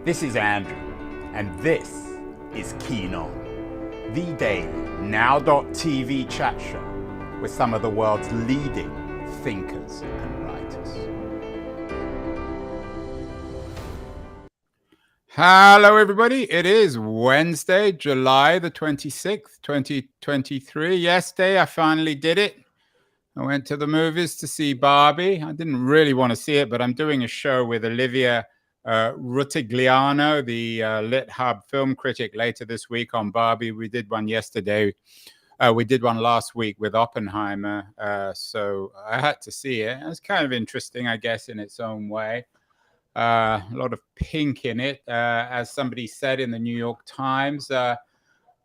This is Andrew, and this is Kenyon, the daily now.tv chat show with some of the world's leading thinkers and writers. Hello, everybody. It is Wednesday, July the 26th, 2023. Yesterday, I finally did it. I went to the movies to see Barbie. I didn't really want to see it, but I'm doing a show with Olivia Rutigliano, the Lit Hub film critic, later this week on Barbie. We did one yesterday. We did one last week with Oppenheimer. So I had to see it. It was kind of interesting, I guess, in its own way. A lot of pink in it. As somebody said in the New York Times,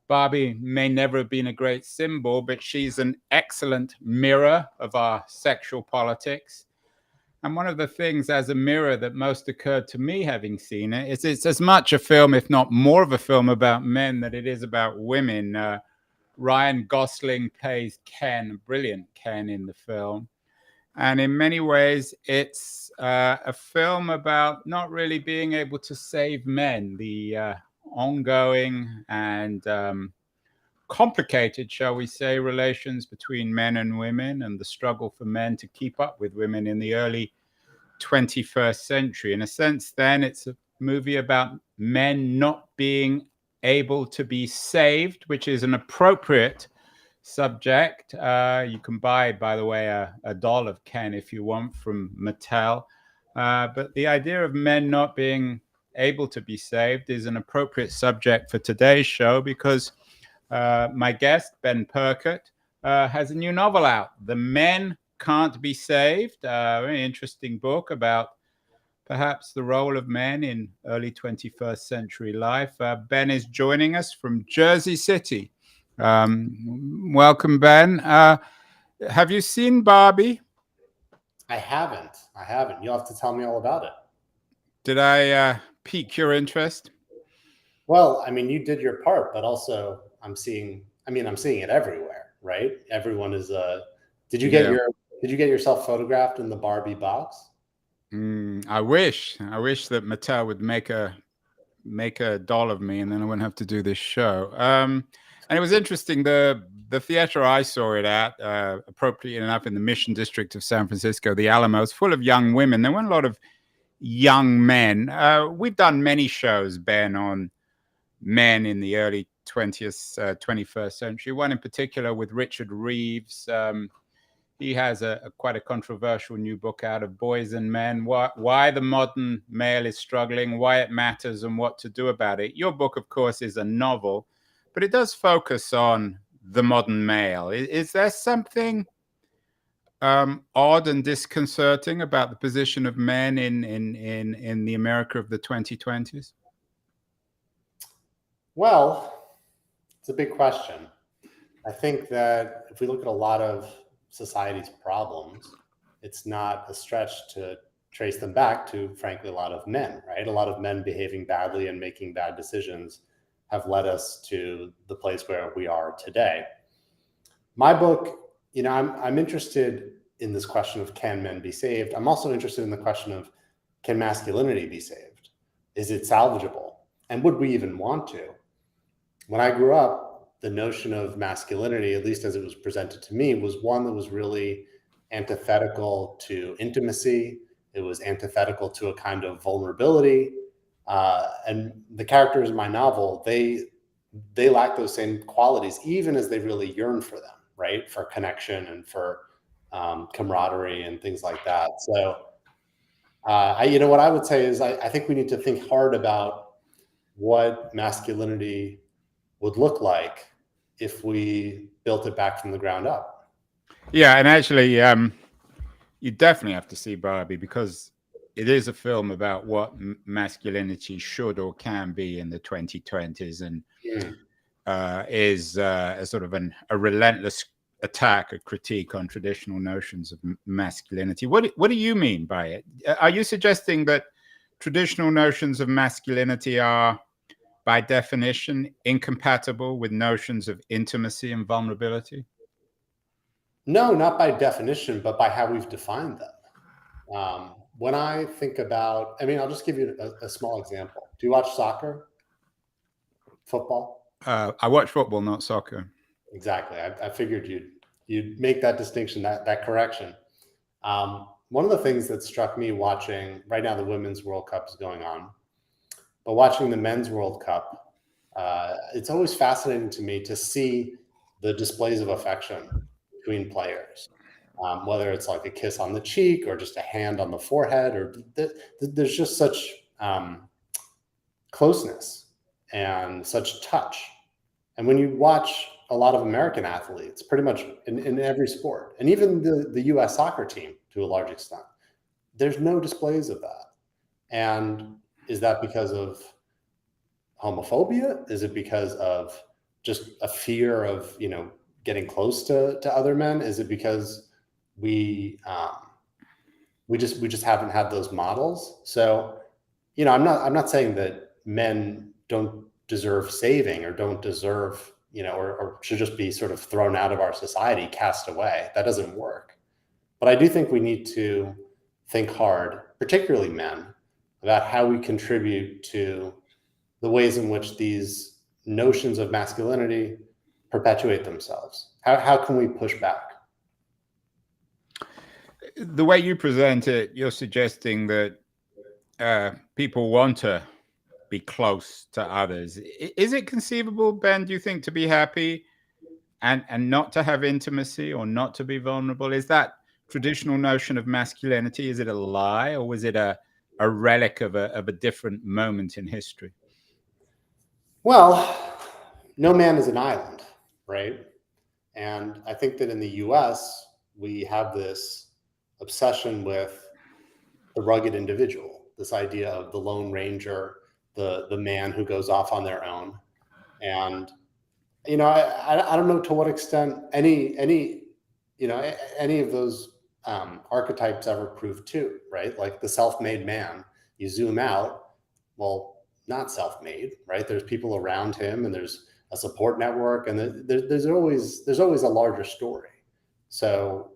Barbie may never have been a great symbol, but she's an excellent mirror of our sexual politics. And one of the things as a mirror that most occurred to me having seen it is it's as much a film, if not more of a film, about men than it is about women. Ryan Gosling plays Ken, brilliant Ken in the film. And in many ways, it's a film about not really being able to save men, the ongoing and complicated, shall we say, relations between men and women and the struggle for men to keep up with women in the early 21st century. In a sense, then, it's a movie about men not being able to be saved, which is an appropriate subject. You can buy, by the way, a doll of Ken if you want from Mattel. But the idea of men not being able to be saved is an appropriate subject for today's show because my guest, Ben Purkert, has a new novel out, The Men Can't Be Saved, a very interesting book about perhaps the role of men in early 21st century life. Ben is joining us from Jersey City. Welcome, Ben. Have you seen Barbie? I haven't. You'll have to tell me all about it. Did I pique your interest? Well, I mean, you did your part, but also I'm seeing it everywhere, right? Everyone is did you get yourself photographed in the Barbie box? I wish that Mattel would make a doll of me and then I wouldn't have to do this show. And it was interesting, the theater I saw it at, appropriately enough, in the Mission District of San Francisco, the Alamo, was full of young women. There weren't a lot of young men. We've done many shows, Ben, on men in the early 21st century. One in particular with Richard Reeves. He has quite a controversial new book out of Boys and Men, why the modern male is struggling, why it matters, and what to do about it. Your book, of course, is a novel, but it does focus on the modern male. Is there something odd and disconcerting about the position of men in the America of the 2020s? Well, it's a big question. I think that if we look at a lot of society's problems, it's not a stretch to trace them back to, frankly, a lot of men, right? A lot of men behaving badly and making bad decisions have led us to the place where we are today. My book, I'm interested in this question of can men be saved? I'm also interested in the question of can masculinity be saved? Is it salvageable? And would we even want to? When I grew up, the notion of masculinity, at least as it was presented to me, was one that was really antithetical to intimacy. It was antithetical to a kind of vulnerability. And the characters in my novel, they lack those same qualities, even as they really yearn for them, right? For connection and for camaraderie and things like that. So, what I would say is I think we need to think hard about what masculinity would look like if we built it back from the ground up. Yeah, and actually, you definitely have to see Barbie because it is a film about what masculinity should or can be in the 2020s, and is a sort of a relentless attack, a critique on traditional notions of masculinity. What do you mean by it? Are you suggesting that traditional notions of masculinity are, by definition, incompatible with notions of intimacy and vulnerability? No, not by definition, but by how we've defined them. When I think about, I'll just give you a small example. Do you watch soccer? Football? I watch football, not soccer. Exactly. I figured you'd make that distinction, that correction. One of the things that struck me watching, right now the Women's World Cup is going on, but watching the Men's World Cup, it's always fascinating to me to see the displays of affection between players, whether it's like a kiss on the cheek or just a hand on the forehead, or there's just such closeness and such touch. And when you watch a lot of American athletes, pretty much in every sport, and even the US soccer team to a large extent, there's no displays of that. And is that because of homophobia? Is it because of just a fear of, getting close to other men? Is it because we just haven't had those models? So, I'm not saying that men don't deserve saving or don't deserve, or should just be sort of thrown out of our society, cast away. That doesn't work. But I do think we need to think hard, particularly men, about how we contribute to the ways in which these notions of masculinity perpetuate themselves. How can we push back? The way you present it, you're suggesting that people want to be close to others. Is it conceivable, Ben, do you think, to be happy and not to have intimacy or not to be vulnerable? Is that traditional notion of masculinity, is it a lie, or was it a relic of a different moment in history? Well, no man is an island, right? And I think that in the US, we have this obsession with the rugged individual, this idea of the Lone Ranger, the man who goes off on their own. And, I don't know to what extent any of those archetypes ever prove true, right? Like the self-made man, you zoom out, well, not self-made, right? There's people around him, and there's a support network, and there's always a larger story. So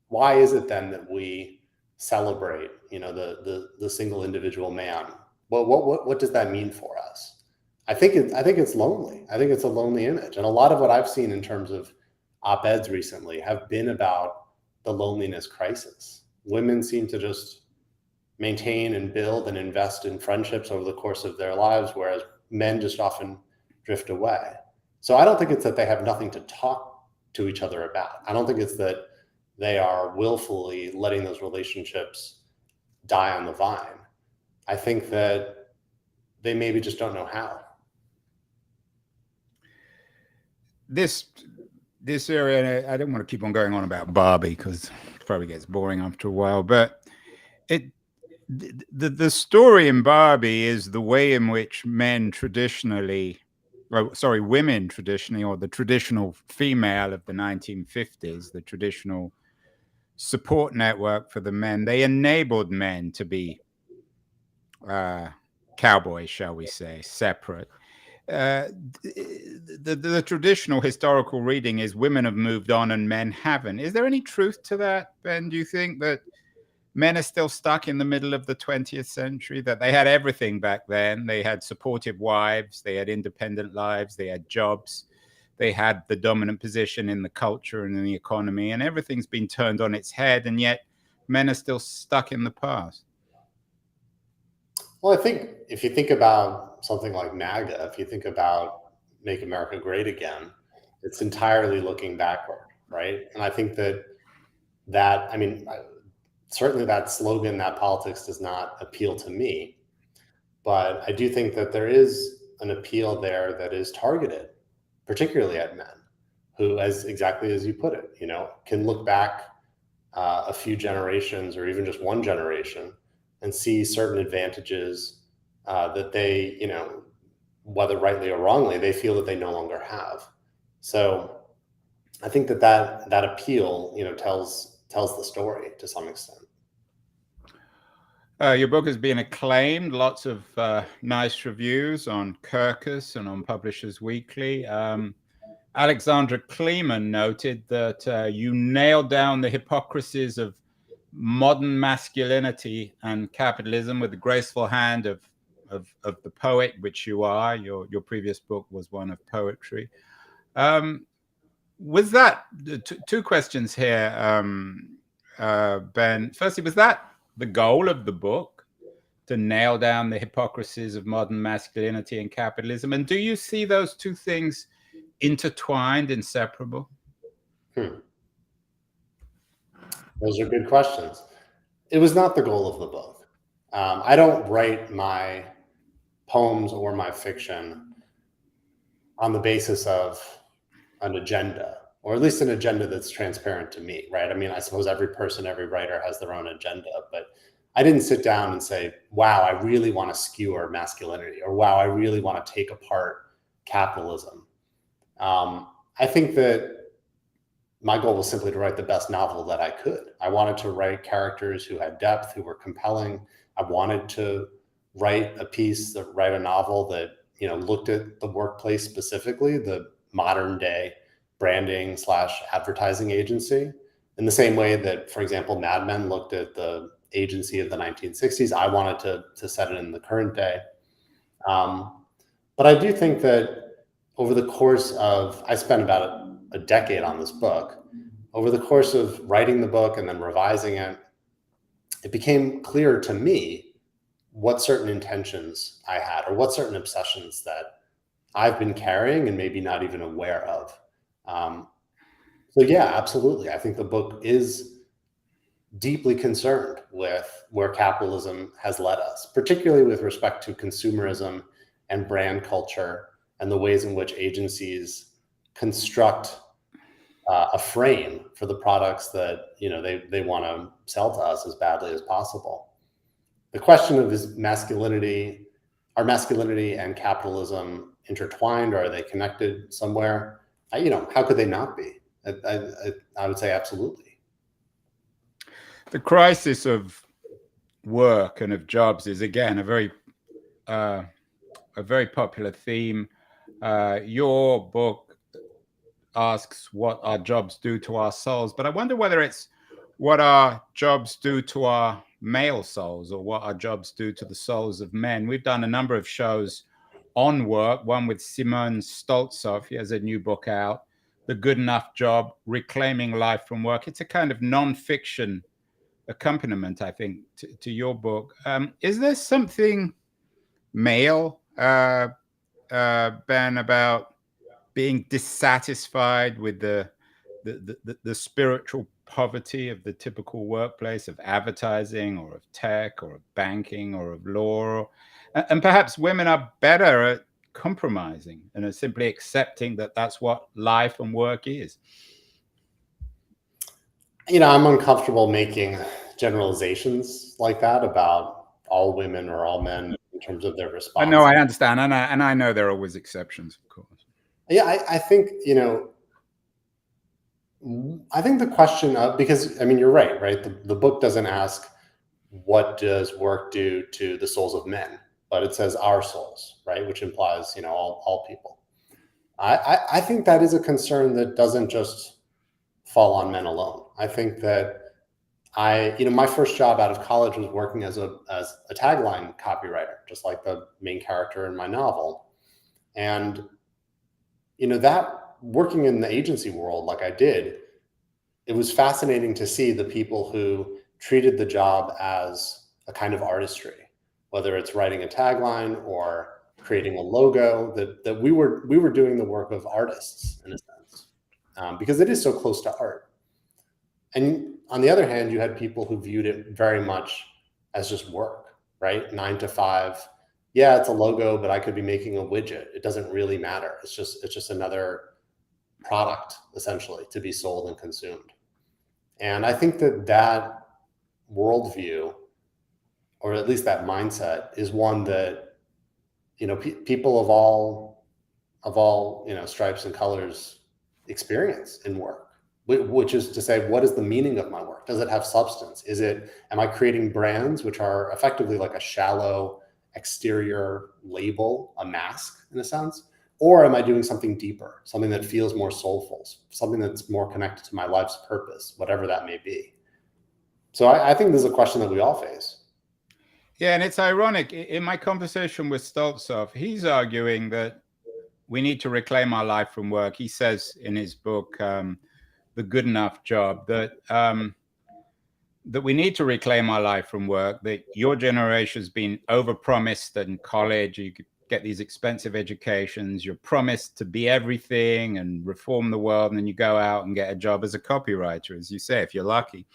why is it then that we celebrate, the single individual man? What does that mean for us? I think it's lonely. I think it's a lonely image, and a lot of what I've seen in terms of op-eds recently have been about the loneliness crisis. Women seem to just maintain and build and invest in friendships over the course of their lives, whereas men just often drift away. So I don't think it's that they have nothing to talk to each other about. I don't think it's that they are willfully letting those relationships die on the vine. I think that they maybe just don't know how. This area, I don't want to keep on going on about Barbie because it probably gets boring after a while, but the story in Barbie is the way in which women traditionally, or the traditional female of the 1950s, the traditional support network for the men, they enabled men to be cowboys, shall we say, separate. The traditional historical reading is women have moved on and men haven't. Is there any truth to that, Ben? Do you think that men are still stuck in the middle of the 20th century, that they had everything back then? They had supportive wives, they had independent lives, they had jobs, they had the dominant position in the culture and in the economy, and everything's been turned on its head, and yet men are still stuck in the past. Well, I think if you think about something like MAGA, if you think about Make America Great Again, it's entirely looking backward, right? And I think certainly that slogan, that politics does not appeal to me, but I do think that there is an appeal there that is targeted, particularly at men who, exactly as you put it, can look back a few generations or even just one generation and see certain advantages that they, whether rightly or wrongly, they feel that they no longer have. So I think that appeal, tells the story to some extent. Your book has been acclaimed, lots of nice reviews on Kirkus and on Publishers Weekly. Alexandra Kleeman noted that you nailed down the hypocrisies of modern masculinity and capitalism with the graceful hand of the poet, which you are. Your previous book was one of poetry. Was that two questions here, Ben? Firstly, was that the goal of the book, to nail down the hypocrisies of modern masculinity and capitalism? And do you see those two things intertwined, inseparable? Those are good questions. It was not the goal of the book. I don't write my poems or my fiction on the basis of an agenda, or at least an agenda that's transparent to me, right? I mean, I suppose every person, every writer has their own agenda, but I didn't sit down and say, wow, I really want to skewer masculinity, or wow, I really want to take apart capitalism. I think that my goal was simply to write the best novel that I could. I wanted to write characters who had depth, who were compelling. I wanted to write a novel that, you know, looked at the workplace specifically, the modern day branding / advertising agency, in the same way that, for example, Mad Men looked at the agency of the 1960s. I wanted to set it in the current day. But I do think that over the course of, I spent about a decade on this book. Over the course of writing the book and then revising it, it became clear to me what certain intentions I had, or what certain obsessions that I've been carrying and maybe not even aware of. So yeah, absolutely. I think the book is deeply concerned with where capitalism has led us, particularly with respect to consumerism and brand culture, and the ways in which agencies construct a frame for the products that, you know, they want to sell to us as badly as possible. The question of are masculinity and capitalism intertwined, or are they connected somewhere? You know, how could they not be? I would say absolutely. The crisis of work and of jobs is, again, a very popular theme. Your book asks what our jobs do to our souls, but I wonder whether it's what our jobs do to our male souls, or what our jobs do to the souls of men. We've done a number of shows on work, one with Simon Stoltzoff. He has a new book out, The Good Enough Job, Reclaiming Life from Work. It's a kind of non-fiction accompaniment, I think, to your book. Is there something male, Ben, about being dissatisfied with the spiritual poverty of the typical workplace, of advertising, or of tech, or of banking, or of law? And perhaps women are better at compromising and are simply accepting that that's what life and work is. You know, I'm uncomfortable making generalizations like that about all women or all men in terms of their response. No, I understand, and I know there are always exceptions, of course. Yeah, I think, you know, I think the question of, because I mean, you're right? The book doesn't ask what does work do to the souls of men, but it says our souls, right? Which implies, you know, all people. I think that is a concern that doesn't just fall on men alone. I think that you know, my first job out of college was working as a tagline copywriter, just like the main character in my novel. And, you know, that working in the agency world like I did, it was fascinating to see the people who treated the job as a kind of artistry, whether it's writing a tagline or creating a logo, that we were doing the work of artists in a sense, because it is so close to art. And on the other hand, you had people who viewed it very much as just work, right? 9 to 5. Yeah, it's a logo, but I could be making a widget. It doesn't really matter. It's just another product, essentially, to be sold and consumed. And I think that worldview, or at least that mindset, is one that, you know, people of all you know, stripes and colors experience in work. Which is to say, what is the meaning of my work? Does it have substance? Am I creating brands which are effectively like a shallow exterior label, a mask in a sense? Or am I doing something deeper, something that feels more soulful, something that's more connected to my life's purpose, whatever that may be? So I think this is a question that we all face. Yeah, and it's ironic. In my conversation with Stoltzov, he's arguing that we need to reclaim our life from work. He says in his book, The Good Enough Job, that we need to reclaim our life from work, that your generation has been overpromised in college. You could get these expensive educations. You're promised to be everything and reform the world. And then you go out and get a job as a copywriter, as you say, if you're lucky.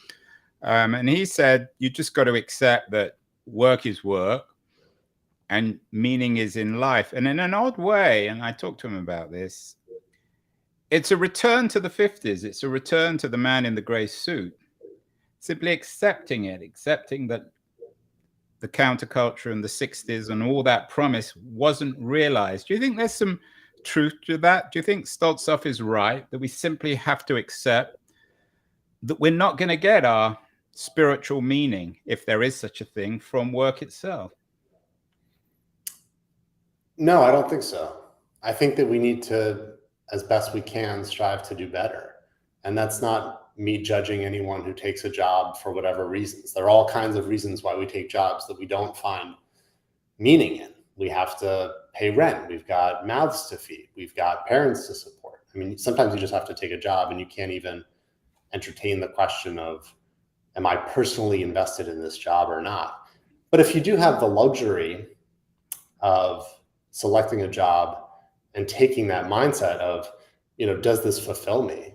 And he said, you just got to accept that work is work and meaning is in life. And in an odd way, and I talked to him about this, it's a return to the 50s. It's a return to the man in the gray suit. Simply accepting it, accepting that the counterculture in the 60s and all that promise wasn't realized. Do you think there's some truth to that? Do you think Stoltzov is right, that we simply have to accept that we're not going to get our spiritual meaning, if there is such a thing, from work itself? No, I don't think so. I think that we need to, as best we can, strive to do better. And that's not me judging anyone who takes a job for whatever reasons. There are all kinds of reasons why we take jobs that we don't find meaning in. We have to pay rent. We've got mouths to feed. We've got parents to support. I mean, sometimes you just have to take a job and you can't even entertain the question of, am I personally invested in this job or not? But if you do have the luxury of selecting a job and taking that mindset of, does this fulfill me?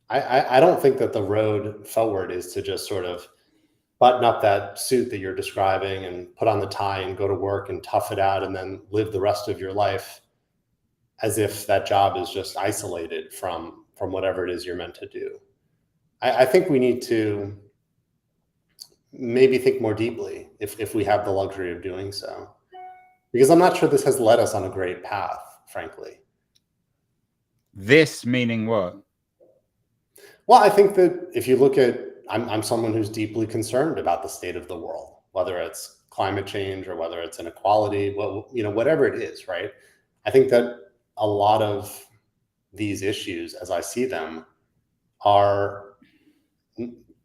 I don't think that the road forward is to just sort of button up that suit that you're describing and put on the tie and go to work and tough it out and then live the rest of your life as if that job is just isolated from whatever it is you're meant to do. I think we need to maybe think more deeply if we have the luxury of doing so, because I'm not sure this has led us on a great path, frankly. This meaning what? Well, I think that if you look at, I'm someone who's deeply concerned about the state of the world, whether it's climate change or whether it's inequality, whatever it is, right? I think that a lot of these issues, as I see them, are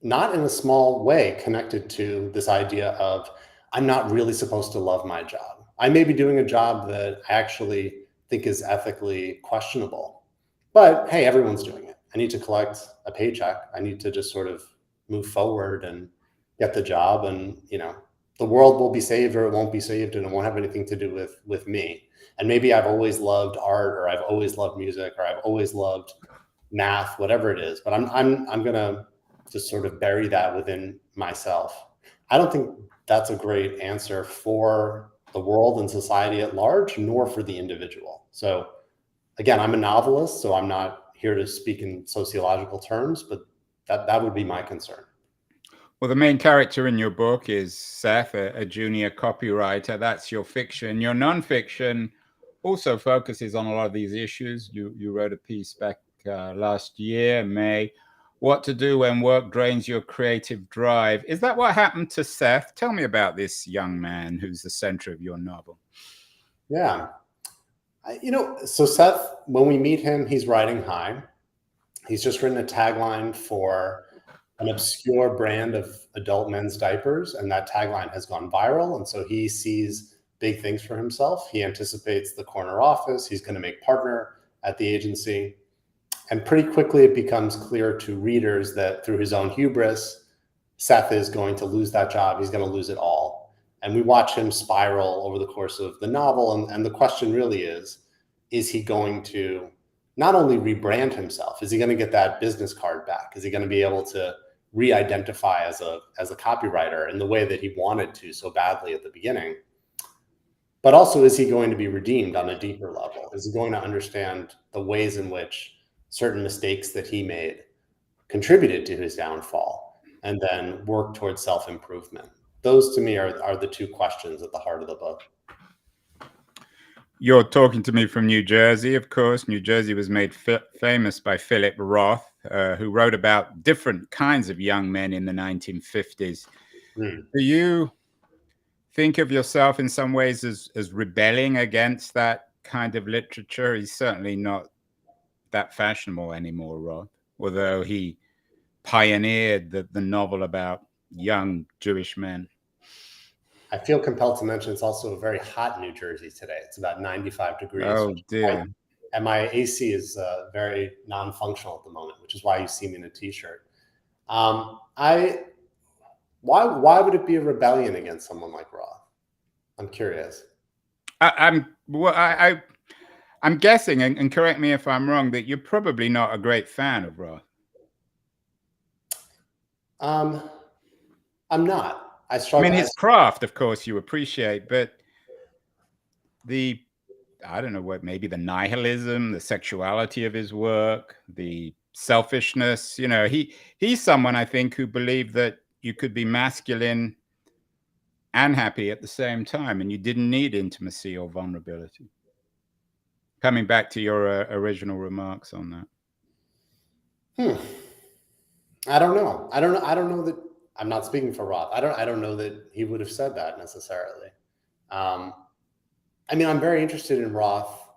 not in a small way connected to this idea of, I'm not really supposed to love my job. I may be doing a job that I actually think is ethically questionable, but hey, everyone's doing it. I need to collect a paycheck. I need to just sort of move forward and get the job, and the world will be saved or it won't be saved, and it won't have anything to do with me. And maybe I've always loved art, or I've always loved music, or I've always loved math, whatever it is. But I'm gonna just sort of bury that within myself. I don't think that's a great answer for the world and society at large, nor for the individual. So again, I'm a novelist, so I'm not here to speak in sociological terms, but that would be my concern. Well, the main character in your book is Seth, a junior copywriter. That's your fiction. Your nonfiction also focuses on a lot of these issues. You wrote a piece back last year, May, What to Do When Work Drains Your Creative Drive. Is that what happened to Seth? Tell me about this young man who's the center of your novel. Yeah. So Seth, when we meet him, he's riding high. He's just written a tagline for an obscure brand of adult men's diapers, and that tagline has gone viral. And so he sees big things for himself. He anticipates the corner office. He's going to make partner at the agency. And pretty quickly, it becomes clear to readers that through his own hubris, Seth is going to lose that job. He's going to lose it all. And we watch him spiral over the course of the novel. And the question really is he going to not only rebrand himself, is he going to get that business card back? Is he going to be able to re-identify as a copywriter in the way that he wanted to so badly at the beginning? But also, is he going to be redeemed on a deeper level? Is he going to understand the ways in which certain mistakes that he made contributed to his downfall, and then work towards self-improvement? Those to me are the two questions at the heart of the book. You're talking to me from New Jersey, of course. New Jersey was made famous by Philip Roth, who wrote about different kinds of young men in the 1950s. Do you think of yourself in some ways as rebelling against that kind of literature? He's certainly not that fashionable anymore, Roth, although he pioneered the novel about young Jewish men. I feel compelled to mention it's also a very hot New Jersey today. It's about 95 degrees. Oh dear. And my AC is very non-functional at the moment, which is why you see me in a t-shirt. Why would it be a rebellion against someone like Roth? I'm curious. I'm guessing, and correct me if I'm wrong, that you're probably not a great fan of Roth. I'm not. I mean, his craft, of course, you appreciate, but I don't know what, maybe the nihilism, the sexuality of his work, the selfishness, he's someone, I think, who believed that you could be masculine and happy at the same time, and you didn't need intimacy or vulnerability. Coming back to your original remarks on that. I don't know. I don't know that. I'm not speaking for Roth. I don't know that he would have said that necessarily. I mean, I'm very interested in Roth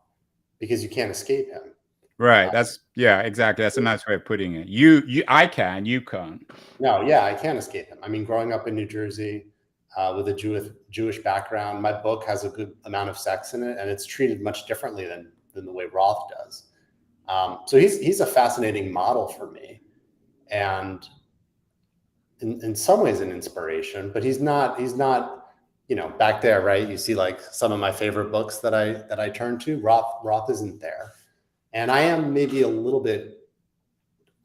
because you can't escape him. Right. Exactly. That's a nice way of putting it. I can, you can't. No, yeah, I can't escape him. I mean, growing up in New Jersey with a Jewish background, my book has a good amount of sex in it, and it's treated much differently than the way Roth does. So he's a fascinating model for me, and in some ways an inspiration, but he's not, back there, right? You see like some of my favorite books that I turn to, Roth isn't there. And I am maybe a little bit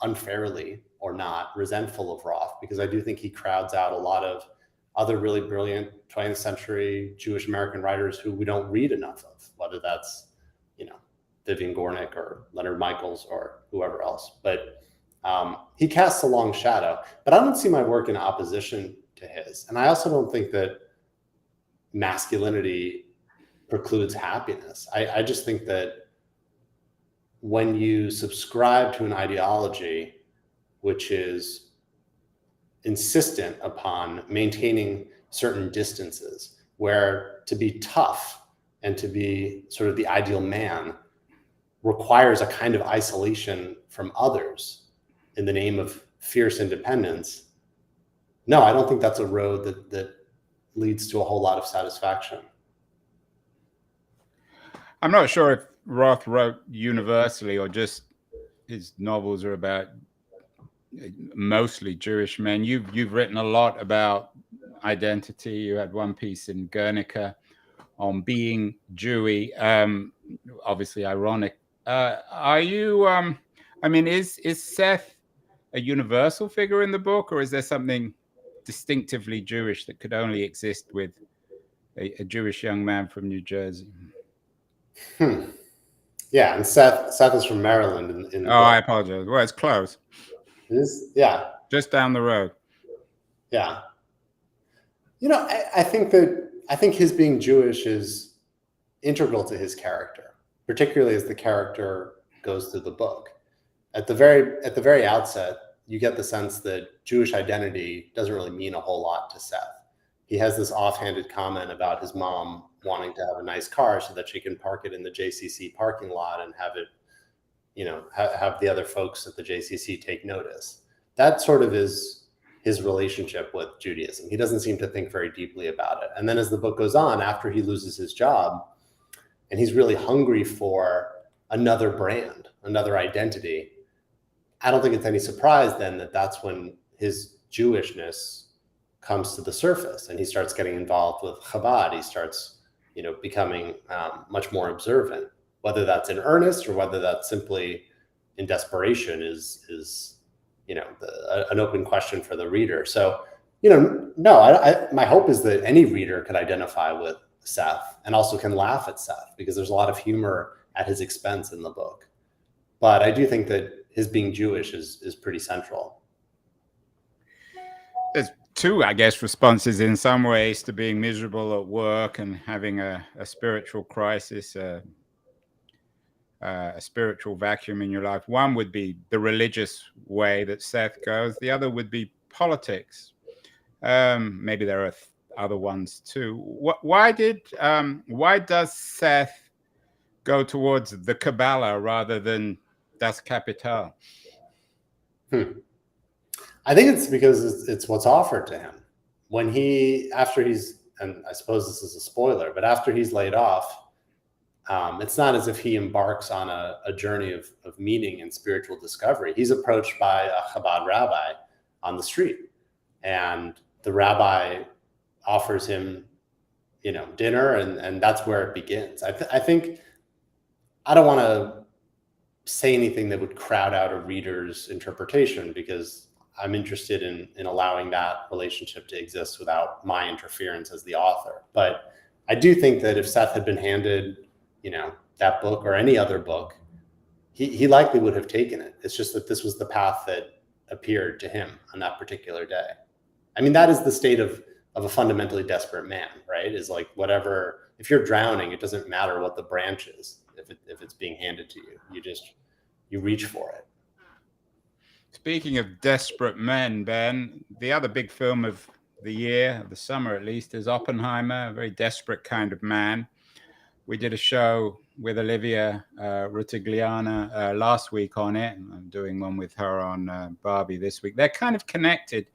unfairly or not resentful of Roth, because I do think he crowds out a lot of other really brilliant 20th century Jewish American writers who we don't read enough of, whether that's, Vivian Gornick or Leonard Michaels or whoever else. But he casts a long shadow, but I don't see my work in opposition to his. And I also don't think that masculinity precludes happiness. I just think that when you subscribe to an ideology which is insistent upon maintaining certain distances, where to be tough and to be sort of the ideal man requires a kind of isolation from others in the name of fierce independence, no, I don't think that's a road that leads to a whole lot of satisfaction. I'm not sure if Roth wrote universally or just his novels are about mostly Jewish men. You've written a lot about identity. You had one piece in Guernica on being Jewy, obviously ironic. Are you, is Seth a universal figure in the book, or is there something distinctively Jewish that could only exist with a Jewish young man from New Jersey? Yeah, and Seth is from Maryland. In the book. I apologize. Well, it's close. It is, yeah. Just down the road. Yeah. I think his being Jewish is integral to his character, particularly as the character goes through the book. At the very outset, you get the sense that Jewish identity doesn't really mean a whole lot to Seth. He has this offhanded comment about his mom wanting to have a nice car so that she can park it in the JCC parking lot and have it, have the other folks at the JCC take notice. That sort of is his relationship with Judaism. He doesn't seem to think very deeply about it. And then as the book goes on, after he loses his job and he's really hungry for another brand, another identity, I don't think it's any surprise then that that's when his Jewishness comes to the surface and he starts getting involved with Chabad. He starts, becoming much more observant, whether that's in earnest or whether that's simply in desperation is an open question for the reader. So, no, my hope is that any reader could identify with Seth and also can laugh at Seth, because there's a lot of humor at his expense in the book. But I do think that his being Jewish is pretty central. There's two, I guess, responses in some ways to being miserable at work and having a spiritual crisis, a spiritual vacuum in your life. One would be the religious way that Seth goes. The other would be politics. Maybe there are other ones too. Why does Seth go towards the Kabbalah rather than Das Kapital? I think it's because it's what's offered to him. After he's and I suppose this is a spoiler, but after he's laid off, it's not as if he embarks on a journey of meaning and spiritual discovery. He's approached by a Chabad rabbi on the street, and the rabbi offers him, dinner, and that's where it begins. I think I don't want to say anything that would crowd out a reader's interpretation, because I'm interested in allowing that relationship to exist without my interference as the author. But I do think that if Seth had been handed, that book or any other book, he likely would have taken it. It's just that this was the path that appeared to him on that particular day. I mean, that is the state of a fundamentally desperate man, right? Is like, whatever, if you're drowning, it doesn't matter what the branch is. If it's being handed to you, you reach for it. Speaking of desperate men, Ben, the other big film of the year, of the summer at least, is Oppenheimer, a very desperate kind of man. We did a show with Olivia Rutigliana last week on it. I'm doing one with her on Barbie this week. They're kind of connected.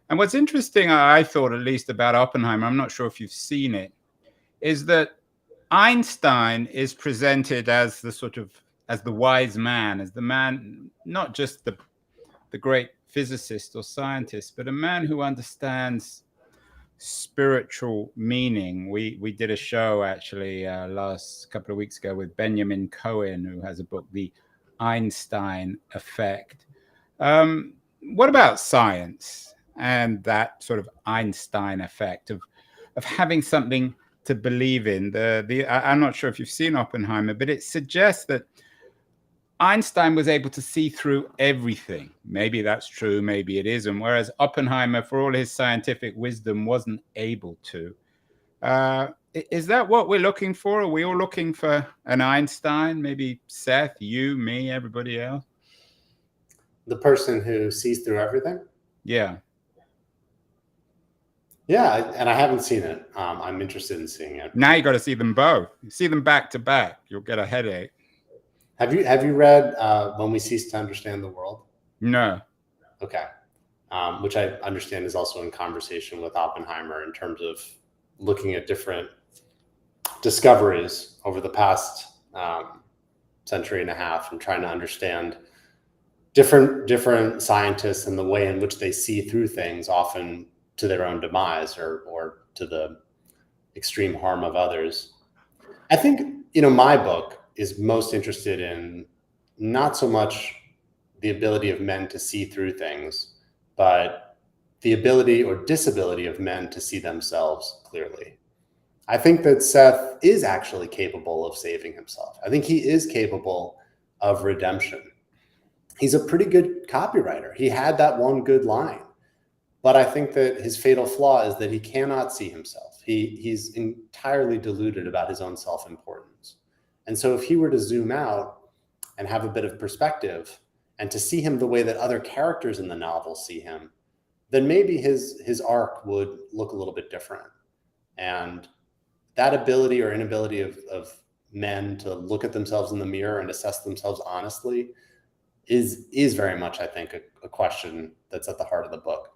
And what's interesting, I thought at least, about Oppenheimer, I'm not sure if you've seen it, is that Einstein is presented as as the wise man, as the man, not just the great physicist or scientist, but a man who understands spiritual meaning. We did a show actually last couple of weeks ago with Benjamin Cohen, who has a book, The Einstein Effect. What about science and that sort of Einstein effect of having something to believe in? I'm not sure if you've seen Oppenheimer, but it suggests that Einstein was able to see through everything. Maybe that's true, maybe it isn't. Whereas Oppenheimer, for all his scientific wisdom, wasn't able to. Is that what we're looking for? Are we all looking for an Einstein? Maybe Seth, you, me, everybody else? The person who sees through everything? Yeah. Yeah, and I haven't seen it. I'm interested in seeing it. Now you got to see them both. You see them back to back, you'll get a headache. Have you read When We Cease to Understand the World? No. Okay. Which I understand is also in conversation with Oppenheimer in terms of looking at different discoveries over the past century and a half and trying to understand different scientists and the way in which they see through things, often to their own demise or to the extreme harm of others. I think, my book is most interested in not so much the ability of men to see through things, but the ability or disability of men to see themselves clearly. I think that Seth is actually capable of saving himself. I think he is capable of redemption. He's a pretty good copywriter. He had that one good line. But I think that his fatal flaw is that he cannot see himself. He's entirely deluded about his own self-importance. And so if he were to zoom out and have a bit of perspective and to see him the way that other characters in the novel see him, then maybe his arc would look a little bit different. And that ability or inability of men to look at themselves in the mirror and assess themselves honestly is very much, I think, a question that's at the heart of the book.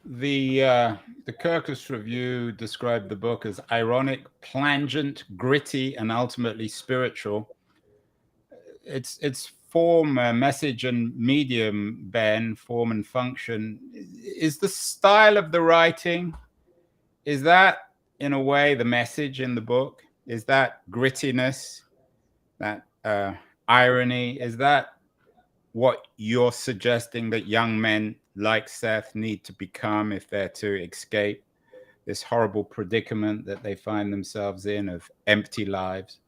The Kirkus Review described the book as ironic, plangent, gritty, and ultimately spiritual. Its form, message, and medium, Ben, form and function, is the style of the writing. Is that, in a way, the message in the book? Is that grittiness, that irony? Is that what you're suggesting that young men like Seth need to become if they're to escape this horrible predicament that they find themselves in of empty lives?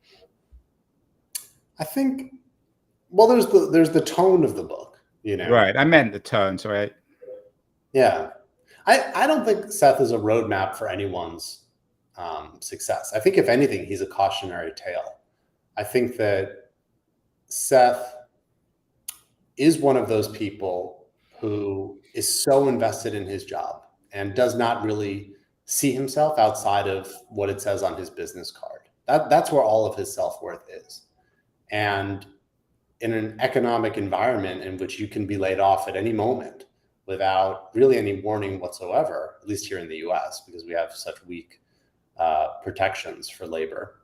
I think, well, there's the tone of the book, Right. I meant the tone. Sorry. Yeah. I don't think Seth is a roadmap for anyone's success. I think, if anything, he's a cautionary tale. I think that Seth is one of those people who is so invested in his job and does not really see himself outside of what it says on his business card. That's where all of his self-worth is. And in an economic environment in which you can be laid off at any moment, without really any warning whatsoever, at least here in the US, because we have such weak protections for labor.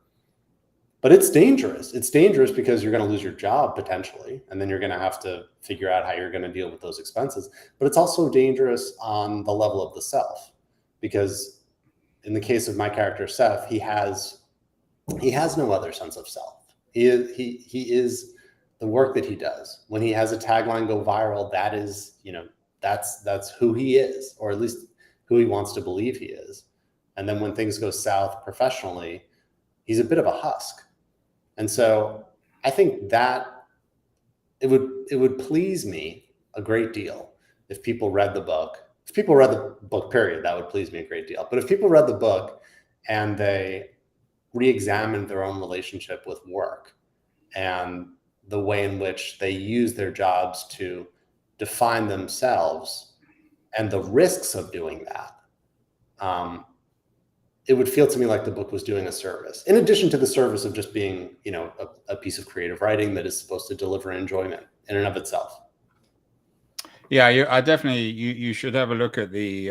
But it's dangerous. It's dangerous because you're going to lose your job potentially, and then you're going to have to figure out how you're going to deal with those expenses. But it's also dangerous on the level of the self, because in the case of my character Seth, he has no other sense of self. He is the work that he does. When he has a tagline go viral, that is, that's who he is, or at least who he wants to believe he is. And then when things go south professionally, he's a bit of a husk. And so I think that it would please me a great deal if people read the book. If people read the book, period, that would please me a great deal. But if people read the book and they re-examined their own relationship with work and the way in which they use their jobs to define themselves and the risks of doing that, it would feel to me like the book was doing a service, in addition to the service of just being, a piece of creative writing that is supposed to deliver enjoyment in and of itself. Yeah, I definitely, you should have a look at the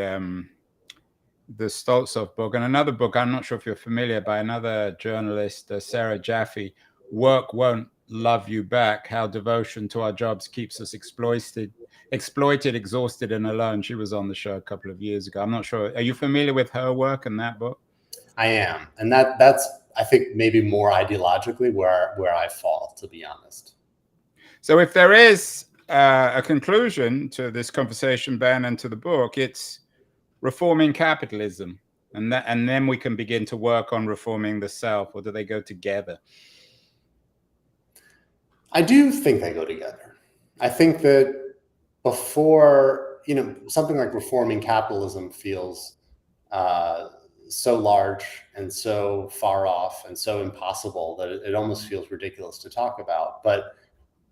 Stoltzov book, and another book, I'm not sure if you're familiar, by another journalist, Sarah Jaffe, Work Won't Love You Back, How Devotion to Our Jobs Keeps Us Exploited, Exhausted, and Alone. She was on the show a couple of years ago. I'm not sure. Are you familiar with her work and that book? I am. And that's, I think, maybe more ideologically where I fall, to be honest. So if there is a conclusion to this conversation, Ben, and to the book, it's reforming capitalism. And then we can begin to work on reforming the self, or do they go together? I do think they go together. I think that before, something like reforming capitalism feels so large and so far off and so impossible that it almost feels ridiculous to talk about. But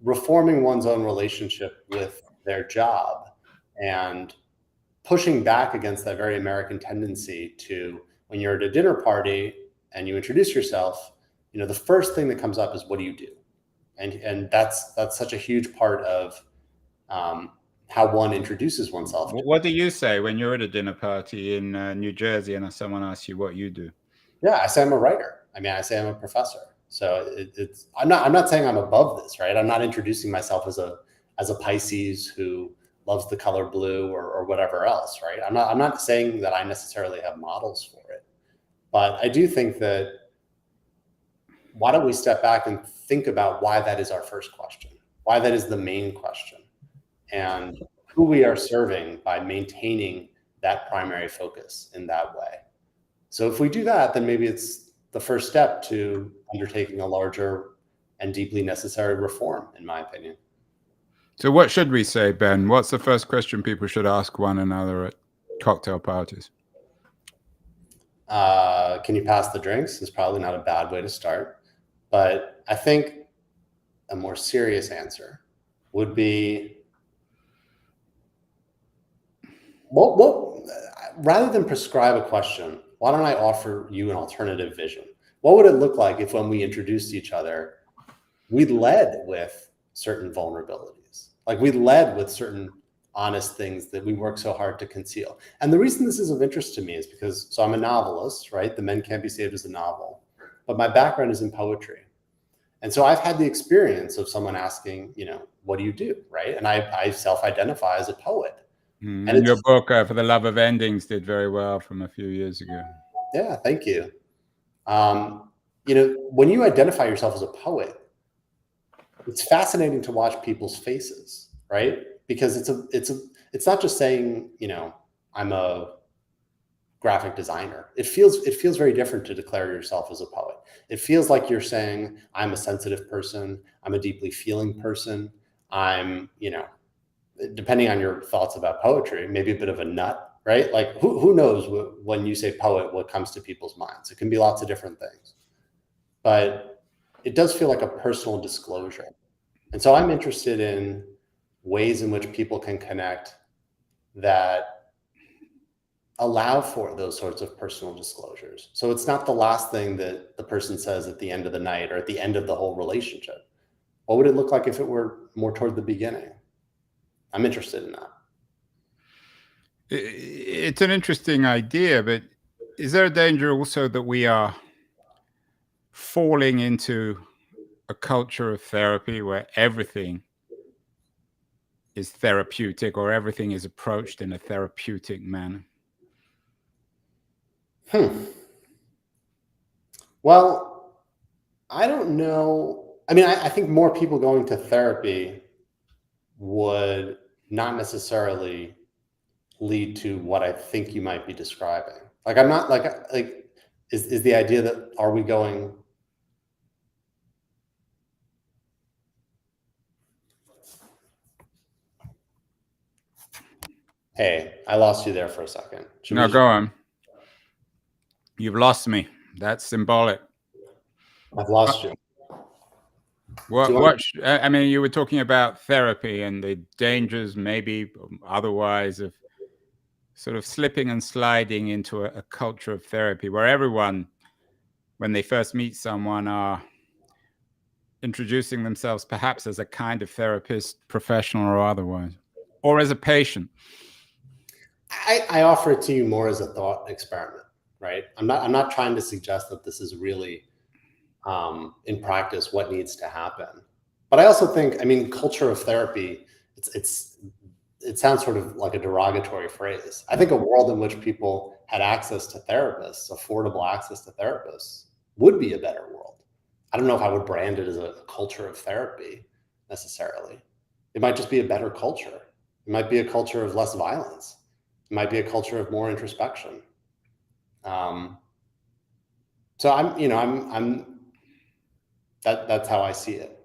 reforming one's own relationship with their job and pushing back against that very American tendency to, when you're at a dinner party and you introduce yourself, the first thing that comes up is, what do you do? And that's such a huge part of how one introduces oneself. What do you say when you're at a dinner party in New Jersey and someone asks you what you do? Yeah, I say I'm a writer. I say I'm a professor. So I'm not saying I'm above this, right? I'm not introducing myself as a Pisces who loves the color blue or whatever else, right? I'm not saying that I necessarily have models for it, but I do think that why don't we step back and think about why that is our first question, why that is the main question, and who we are serving by maintaining that primary focus in that way. So if we do that, then maybe it's the first step to undertaking a larger and deeply necessary reform, in my opinion. So what should we say, Ben? What's the first question people should ask one another at cocktail parties? Can you pass the drinks? Is probably not a bad way to start. But I think a more serious answer would be, rather than prescribe a question, why don't I offer you an alternative vision? What would it look like if, when we introduced each other, we led with certain vulnerabilities? Like, we led with certain honest things that we work so hard to conceal. And the reason this is of interest to me is because, so I'm a novelist, right? The Men Can't Be Saved is a novel, but my background is in poetry. And so I've had the experience of someone asking, what do you do, right? And I self-identify as a poet. And your book, For the Love of Endings, did very well from a few years ago. Yeah, thank you. When you identify yourself as a poet, it's fascinating to watch people's faces, right? Because it's not just saying, I'm a graphic designer. It feels very different to declare yourself as a poet. It feels like you're saying, I'm a sensitive person, I'm a deeply feeling person, I'm, depending on your thoughts about poetry, maybe a bit of a nut, right? Like, who knows when you say poet, what comes to people's minds? It can be lots of different things, but it does feel like a personal disclosure. And so I'm interested in ways in which people can connect that allow for those sorts of personal disclosures. So it's not the last thing that the person says at the end of the night or at the end of the whole relationship. What would it look like if it were more toward the beginning? I'm interested in that. It's an interesting idea, but is there a danger also that we are falling into a culture of therapy where everything is therapeutic or everything is approached in a therapeutic manner? Well, I don't know. I mean, I think more people going to therapy would not necessarily lead to what I think you might be describing. Like, I'm not like is the idea that are we going? Hey, I lost you there for a second. No, go on. You've lost me. That's symbolic. I've lost you. I mean, you were talking about therapy and the dangers, maybe otherwise, of sort of slipping and sliding into a culture of therapy where everyone, when they first meet someone, are introducing themselves perhaps as a kind of therapist, professional or otherwise, or as a patient. I offer it to you more as a thought experiment, right? I'm not trying to suggest that this is really in practice what needs to happen. But I also think, I mean, culture of therapy, it sounds sort of like a derogatory phrase. I think a world in which people had access to therapists, affordable access to therapists, would be a better world. I don't know if I would brand it as a culture of therapy necessarily. It might just be a better culture. It might be a culture of less violence. It might be a culture of more introspection. So I'm that's how I see it.